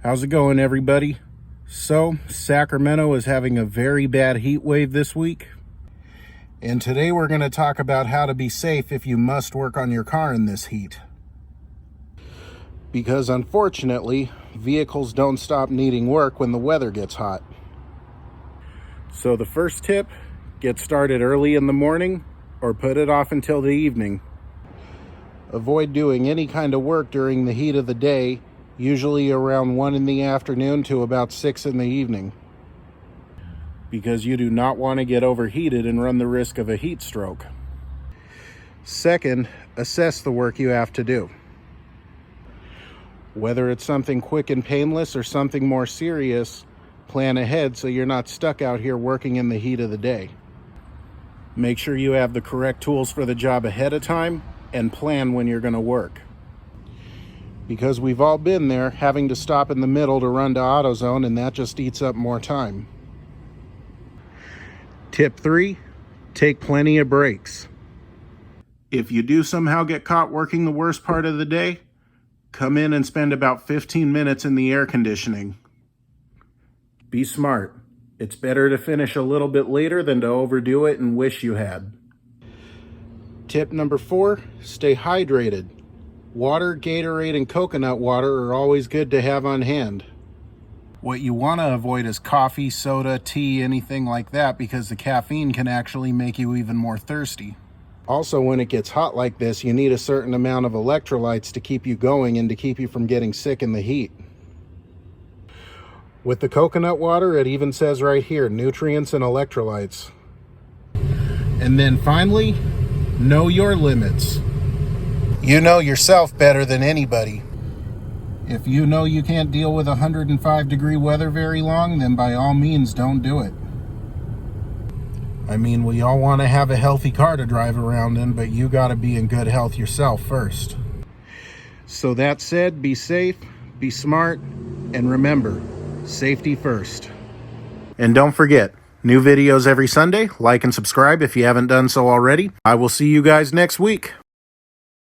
How's it going, everybody? So, Sacramento is having a very bad heat wave this week. And today we're going to talk about how to be safe if you must work on your car in this heat. Because unfortunately, vehicles don't stop needing work when the weather gets hot. So the first tip, get started early in the morning or put it off until the evening. Avoid doing any kind of work during the heat of the day, usually around 1 in the afternoon to about 6 in the evening, because you do not want to get overheated and run the risk of a heat stroke. Second, assess the work you have to do. Whether it's something quick and painless or something more serious, plan ahead so you're not stuck out here working in the heat of the day. Make sure you have the correct tools for the job ahead of time and plan when you're going to work. Because we've all been there, having to stop in the middle to run to AutoZone, and that just eats up more time. Tip 3, take plenty of breaks. If you do somehow get caught working the worst part of the day, come in and spend about 15 minutes in the air conditioning. Be smart. It's better to finish a little bit later than to overdo it and wish you had. Tip number 4, stay hydrated. Water, Gatorade, and coconut water are always good to have on hand. What you want to avoid is coffee, soda, tea, anything like that, because the caffeine can actually make you even more thirsty. Also, when it gets hot like this, you need a certain amount of electrolytes to keep you going and to keep you from getting sick in the heat. With the coconut water, it even says right here, nutrients and electrolytes. And then finally, know your limits. You know yourself better than anybody. If you know you can't deal with 105-degree weather very long, then by all means don't do it. I mean, we all want to have a healthy car to drive around in, but you got to be in good health yourself first. So that said, be safe, be smart, and remember, safety first. And don't forget, new videos every Sunday. Like and subscribe if you haven't done so already. I will see you guys next week.